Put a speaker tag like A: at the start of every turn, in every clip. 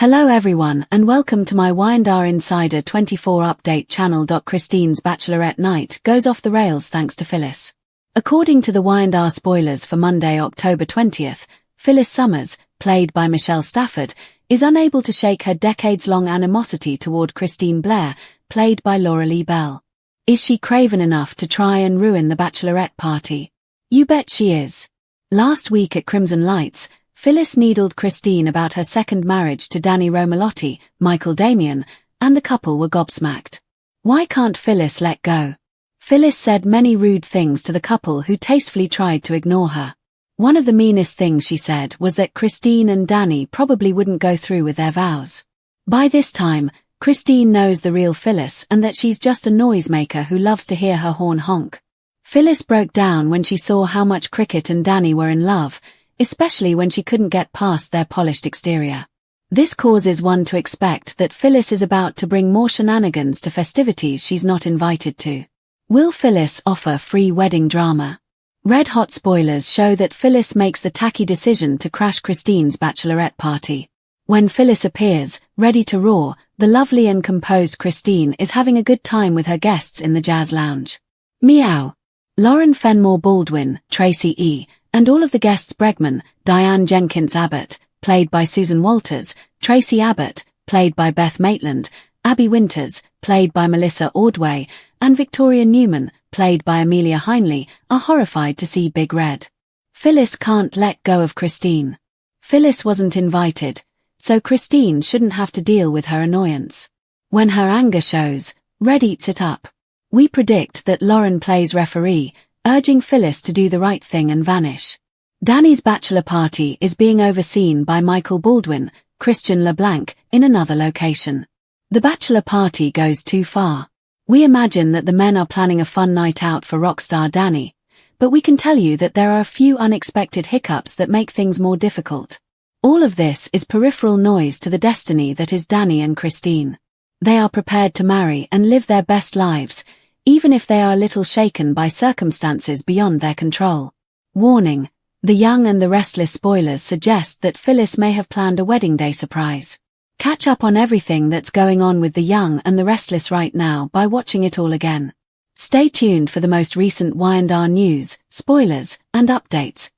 A: Hello everyone and welcome to my Y&R Insider 24 update channel. Christine's Bachelorette night goes off the rails thanks to Phyllis. According to the Y&R spoilers for Monday, October 20th, Phyllis Summers, played by Michelle Stafford, is unable to shake her decades-long animosity toward Christine Blair, played by Laura Lee Bell. Is she craven enough to try and ruin the Bachelorette party? You bet she is. Last week at Crimson Lights, Phyllis needled Christine about her second marriage to Danny Romalotti, Michael Damian, and the couple were gobsmacked. Why can't Phyllis let go? Phyllis said many rude things to the couple who tastefully tried to ignore her. One of the meanest things she said was that Christine and Danny probably wouldn't go through with their vows. By this time, Christine knows the real Phyllis and that she's just a noisemaker who loves to hear her horn honk. Phyllis broke down when she saw how much Cricket and Danny were in love, especially when she couldn't get past their polished exterior. This causes one to expect that Phyllis is about to bring more shenanigans to festivities she's not invited to. Will Phyllis offer free wedding drama? Red-hot spoilers show that Phyllis makes the tacky decision to crash Christine's Bachelorette party. When Phyllis appears, ready to roar, the lovely and composed Christine is having a good time with her guests in the jazz lounge. Meow. Lauren Fenmore Baldwin, Tracy E., and all of the guests Bregman, Diane Jenkins Abbott, played by Susan Walters, Tracy Abbott, played by Beth Maitland, Abby Winters, played by Melissa Ordway, and Victoria Newman, played by Amelia Heinley, are horrified to see Big Red. Phyllis can't let go of Christine. Phyllis wasn't invited, so Christine shouldn't have to deal with her annoyance. When her anger shows, Red eats it up. We predict that Lauren plays referee, urging Phyllis to do the right thing and vanish. Danny's bachelor party is being overseen by Michael Baldwin, Christian LeBlanc, in another location. The bachelor party goes too far. We imagine that the men are planning a fun night out for rockstar Danny, but we can tell you that there are a few unexpected hiccups that make things more difficult. All of this is peripheral noise to the destiny that is Danny and Christine. They are prepared to marry and live their best lives, even if they are a little shaken by circumstances beyond their control. Warning: the Young and the Restless spoilers suggest that Phyllis may have planned a wedding day surprise. Catch up on everything that's going on with the Young and the Restless right now by watching it all again. Stay tuned for the most recent Y&R news, spoilers, and updates.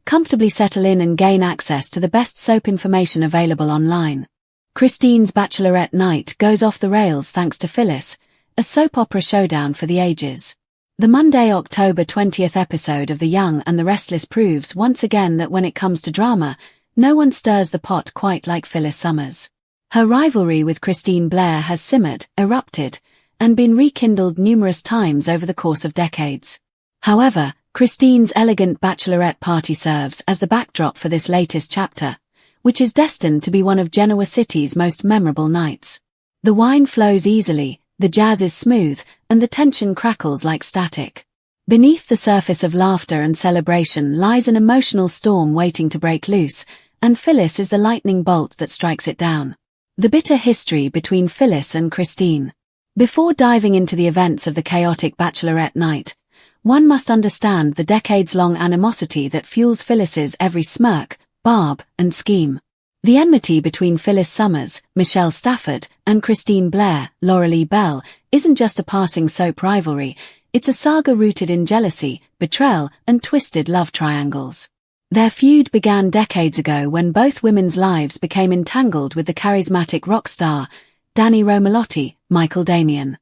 A: Comfortably settle in and gain access to the best soap information available online. Christine's Bachelorette night goes off the rails thanks to Phyllis, a soap opera showdown for the ages. The Monday, October 20th episode of The Young and the Restless proves once again that when it comes to drama, no one stirs the pot quite like Phyllis Summers. Her rivalry with Christine Blair has simmered, erupted, and been rekindled numerous times over the course of decades. However, Christine's elegant bachelorette party serves as the backdrop for this latest chapter, which is destined to be one of Genoa City's most memorable nights. The wine flows easily, the jazz is smooth, and the tension crackles like static. Beneath the surface of laughter and celebration lies an emotional storm waiting to break loose, and Phyllis is the lightning bolt that strikes it down. The bitter history between Phyllis and Christine. Before diving into the events of the chaotic Bachelorette night, one must understand the decades-long animosity that fuels Phyllis's every smirk, barb, and scheme. The enmity between Phyllis Summers, Michelle Stafford, and Christine Blair, Laura Lee Bell, isn't just a passing soap rivalry, it's a saga rooted in jealousy, betrayal, and twisted love triangles. Their feud began decades ago when both women's lives became entangled with the charismatic rock star, Danny Romalotti, Michael Damian.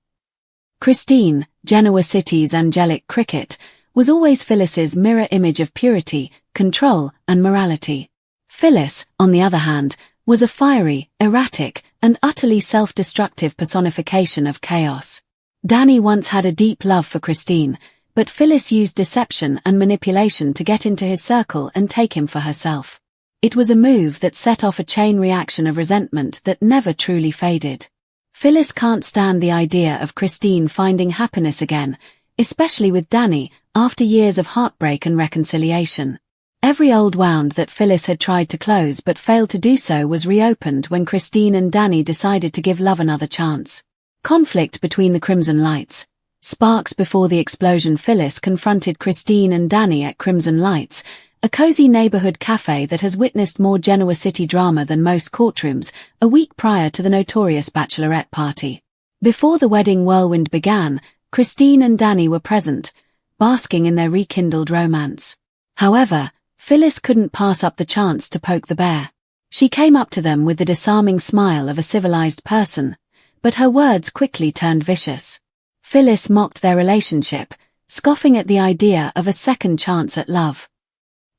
A: Christine, Genoa City's angelic Cricket, was always Phyllis's mirror image of purity, control, and morality. Phyllis, on the other hand, was a fiery, erratic, and utterly self-destructive personification of chaos. Danny once had a deep love for Christine, but Phyllis used deception and manipulation to get into his circle and take him for herself. It was a move that set off a chain reaction of resentment that never truly faded. Phyllis can't stand the idea of Christine finding happiness again, especially with Danny, after years of heartbreak and reconciliation. Every old wound that Phyllis had tried to close but failed to do so was reopened when Christine and Danny decided to give love another chance. Conflict between the Crimson Lights. Sparks before the explosion. Phyllis confronted Christine and Danny at Crimson Lights, a cozy neighborhood cafe that has witnessed more Genoa City drama than most courtrooms, a week prior to the notorious Bachelorette party. Before the wedding whirlwind began, Christine and Danny were present, basking in their rekindled romance. However, Phyllis couldn't pass up the chance to poke the bear. She came up to them with the disarming smile of a civilized person, but her words quickly turned vicious. Phyllis mocked their relationship, scoffing at the idea of a second chance at love.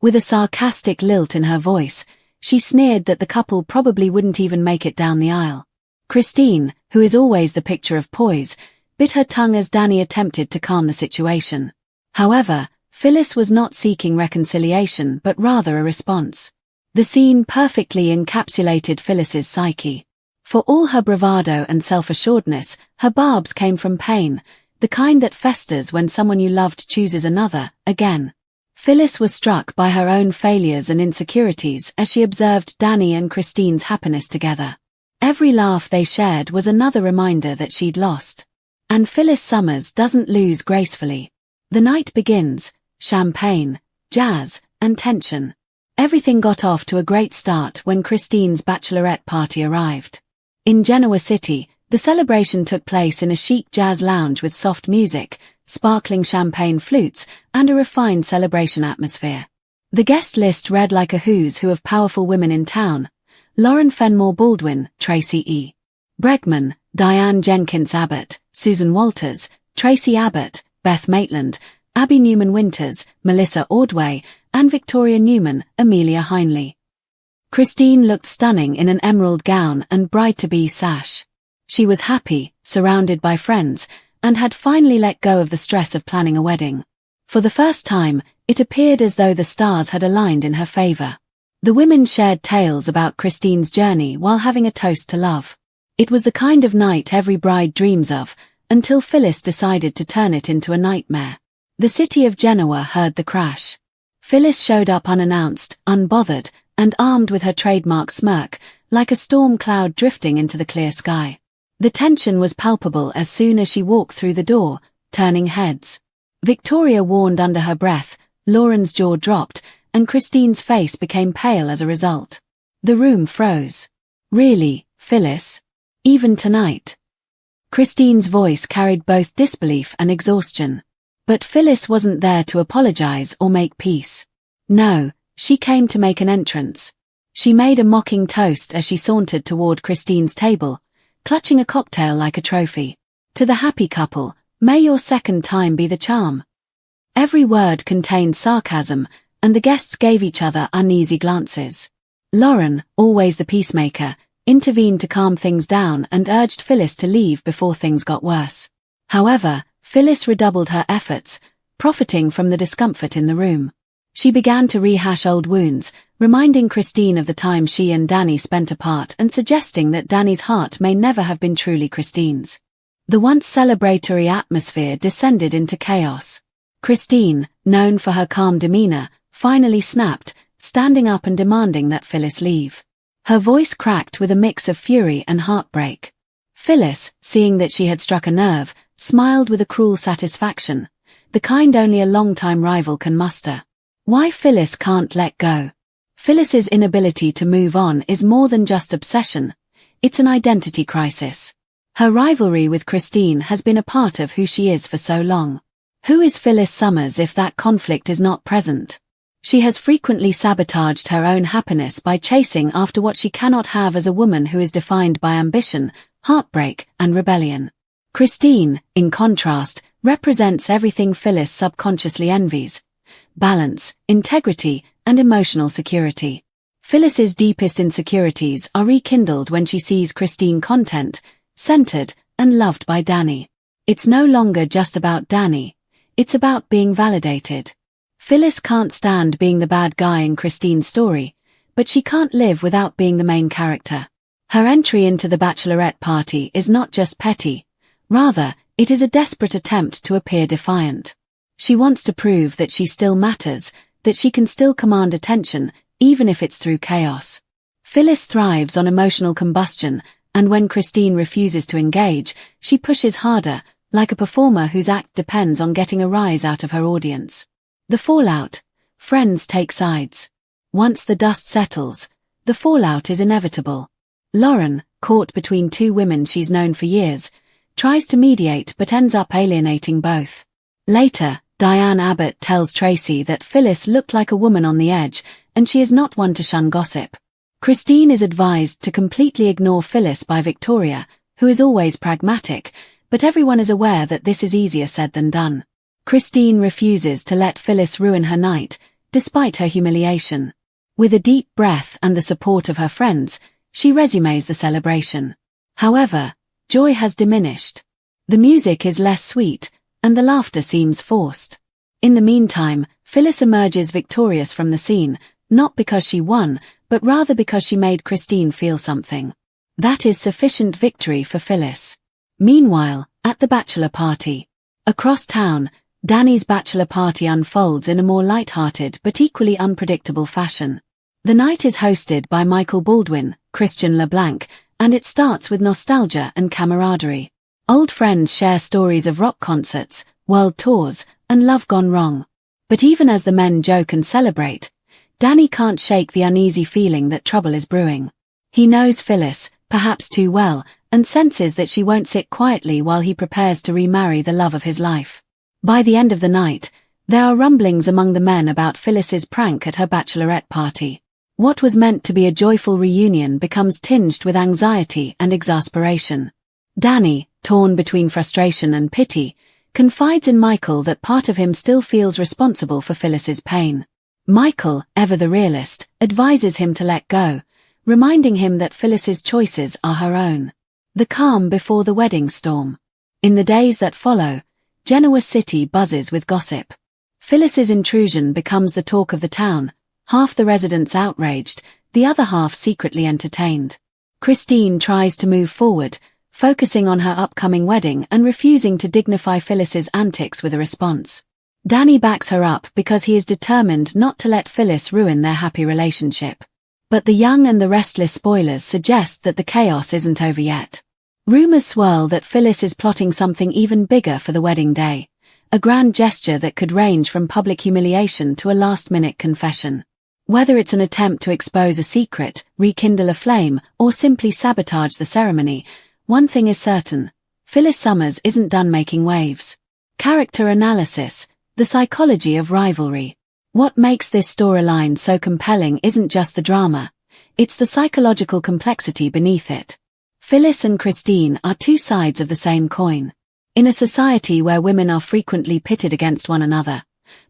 A: With a sarcastic lilt in her voice, she sneered that the couple probably wouldn't even make it down the aisle. Christine, who is always the picture of poise, bit her tongue as Danny attempted to calm the situation. However, Phyllis was not seeking reconciliation but rather a response. The scene perfectly encapsulated Phyllis's psyche. For all her bravado and self-assuredness, her barbs came from pain, the kind that festers when someone you loved chooses another, again. Phyllis was struck by her own failures and insecurities as she observed Danny and Christine's happiness together. Every laugh they shared was another reminder that she'd lost. And Phyllis Summers doesn't lose gracefully. The night begins, champagne, jazz, and tension. Everything got off to a great start when Christine's bachelorette party arrived. In Genoa City, the celebration took place in a chic jazz lounge with soft music, sparkling champagne flutes, and a refined celebration atmosphere. The guest list read like a who's who of powerful women in town: Lauren Fenmore Baldwin, Tracy E. Bregman, Diane Jenkins Abbott, Susan Walters, Tracy Abbott, Beth Maitland, Abby Newman Winters, Melissa Ordway, and Victoria Newman, Amelia Heinley. Christine looked stunning in an emerald gown and bride-to-be sash. She was happy, surrounded by friends, and had finally let go of the stress of planning a wedding. For the first time, it appeared as though the stars had aligned in her favor. The women shared tales about Christine's journey while having a toast to love. It was the kind of night every bride dreams of, until Phyllis decided to turn it into a nightmare. The city of Genoa heard the crash. Phyllis showed up unannounced, unbothered, and armed with her trademark smirk, like a storm cloud drifting into the clear sky. The tension was palpable as soon as she walked through the door, turning heads. Victoria warned under her breath, Lauren's jaw dropped, and Christine's face became pale as a result. The room froze. Really, Phyllis? Even tonight? Christine's voice carried both disbelief and exhaustion. But Phyllis wasn't there to apologize or make peace. No, she came to make an entrance. She made a mocking toast as she sauntered toward Christine's table, clutching a cocktail like a trophy. To the happy couple, may your second time be the charm. Every word contained sarcasm, and the guests gave each other uneasy glances. Lauren, always the peacemaker, intervened to calm things down and urged Phyllis to leave before things got worse. However, Phyllis redoubled her efforts, profiting from the discomfort in the room. She began to rehash old wounds, reminding Christine of the time she and Danny spent apart and suggesting that Danny's heart may never have been truly Christine's. The once celebratory atmosphere descended into chaos. Christine, known for her calm demeanor, finally snapped, standing up and demanding that Phyllis leave. Her voice cracked with a mix of fury and heartbreak. Phyllis, seeing that she had struck a nerve, smiled with a cruel satisfaction, the kind only a longtime rival can muster. Why Phyllis can't let go? Phyllis's inability to move on is more than just obsession, it's an identity crisis. Her rivalry with Christine has been a part of who she is for so long. Who is Phyllis Summers if that conflict is not present? She has frequently sabotaged her own happiness by chasing after what she cannot have as a woman who is defined by ambition, heartbreak, and rebellion. Christine, in contrast, represents everything Phyllis subconsciously envies: balance, integrity, and emotional security. Phyllis's deepest insecurities are rekindled when she sees Christine content, centered, and loved by Danny. It's no longer just about Danny, it's about being validated. Phyllis can't stand being the bad guy in Christine's story, but she can't live without being the main character. Her entry into the Bachelorette party is not just petty, rather, it is a desperate attempt to appear defiant. She wants to prove that she still matters, that she can still command attention, even if it's through chaos. Phyllis thrives on emotional combustion, and when Christine refuses to engage, she pushes harder, like a performer whose act depends on getting a rise out of her audience. The fallout: Friends take sides. Once the dust settles, the fallout is inevitable. Lauren, caught between two women she's known for years, tries to mediate but ends up alienating both. Later, Diane Abbott tells Tracy that Phyllis looked like a woman on the edge, and she is not one to shun gossip. Christine is advised to completely ignore Phyllis by Victoria, who is always pragmatic, but everyone is aware that this is easier said than done. Christine refuses to let Phyllis ruin her night, despite her humiliation. With a deep breath and the support of her friends, she resumes the celebration. However, joy has diminished. The music is less sweet, and the laughter seems forced. In the meantime, Phyllis emerges victorious from the scene, not because she won, but rather because she made Christine feel something. That is sufficient victory for Phyllis. Meanwhile, at the bachelor party. Across town, Danny's bachelor party unfolds in a more light-hearted but equally unpredictable fashion. The night is hosted by Michael Baldwin, Christian LeBlanc, and it starts with nostalgia and camaraderie. Old friends share stories of rock concerts, world tours, and love gone wrong. But even as the men joke and celebrate, Danny can't shake the uneasy feeling that trouble is brewing. He knows Phyllis, perhaps too well, and senses that she won't sit quietly while he prepares to remarry the love of his life. By the end of the night, there are rumblings among the men about Phyllis's prank at her bachelorette party. What was meant to be a joyful reunion becomes tinged with anxiety and exasperation. Danny, torn between frustration and pity, confides in Michael that part of him still feels responsible for Phyllis's pain. Michael, ever the realist, advises him to let go, reminding him that Phyllis's choices are her own. The calm before the wedding storm. In the days that follow, Genoa City buzzes with gossip. Phyllis's intrusion becomes the talk of the town, half the residents outraged, the other half secretly entertained. Christine tries to move forward, focusing on her upcoming wedding and refusing to dignify Phyllis's antics with a response. Danny backs her up because he is determined not to let Phyllis ruin their happy relationship. But the young and the restless spoilers suggest that the chaos isn't over yet. Rumors swirl that Phyllis is plotting something even bigger for the wedding day, a grand gesture that could range from public humiliation to a last-minute confession. Whether it's an attempt to expose a secret, rekindle a flame, or simply sabotage the ceremony, one thing is certain: Phyllis Summers isn't done making waves. Character analysis, the psychology of rivalry. What makes this storyline so compelling isn't just the drama, it's the psychological complexity beneath it. Phyllis and Christine are two sides of the same coin. In a society where women are frequently pitted against one another,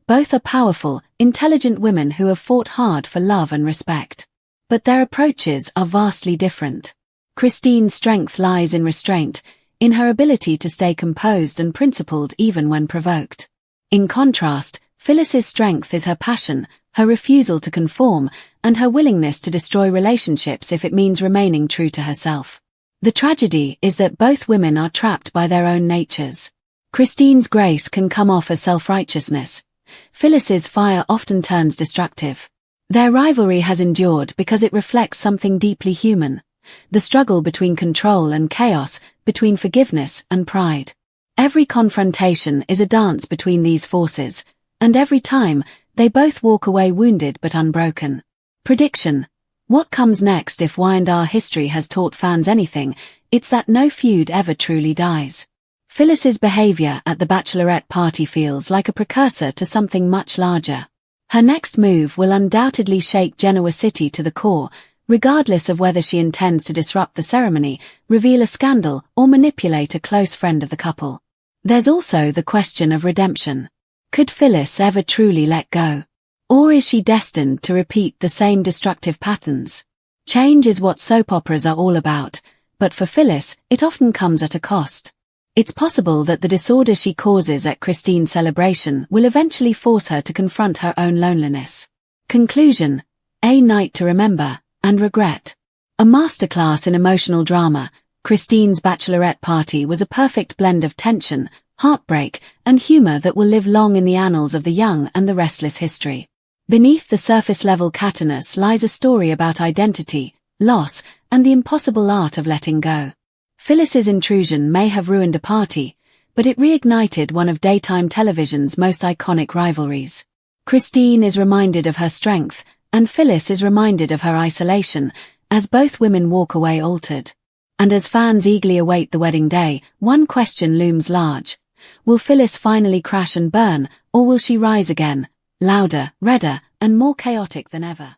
A: both are powerful, intelligent women who have fought hard for love and respect. But their approaches are vastly different. Christine's strength lies in restraint, in her ability to stay composed and principled even when provoked. In contrast, Phyllis's strength is her passion, her refusal to conform, and her willingness to destroy relationships if it means remaining true to herself. The tragedy is that both women are trapped by their own natures. Christine's grace can come off as self-righteousness. Phyllis's fire often turns destructive. Their rivalry has endured because it reflects something deeply human: the struggle between control and chaos, between forgiveness and pride. Every confrontation is a dance between these forces, and every time, they both walk away wounded but unbroken. Prediction: what comes next? If Y&R history has taught fans anything, it's that no feud ever truly dies. Phyllis's behavior at the Bachelorette party feels like a precursor to something much larger. Her next move will undoubtedly shake Genoa City to the core, regardless of whether she intends to disrupt the ceremony, reveal a scandal, or manipulate a close friend of the couple. There's also the question of redemption. Could Phyllis ever truly let go? Or is she destined to repeat the same destructive patterns? Change is what soap operas are all about, but for Phyllis, it often comes at a cost. It's possible that the disorder she causes at Christine's celebration will eventually force her to confront her own loneliness. Conclusion: a night to remember and regret. A masterclass in emotional drama, Christine's bachelorette party was a perfect blend of tension, heartbreak, and humor that will live long in the annals of the young and the restless history. Beneath the surface-level cattiness lies a story about identity, loss, and the impossible art of letting go. Phyllis's intrusion may have ruined a party, but it reignited one of daytime television's most iconic rivalries. Christine is reminded of her strength, and Phyllis is reminded of her isolation, as both women walk away altered. And as fans eagerly await the wedding day, one question looms large. Will Phyllis finally crash and burn, or will she rise again, louder, redder, and more chaotic than ever?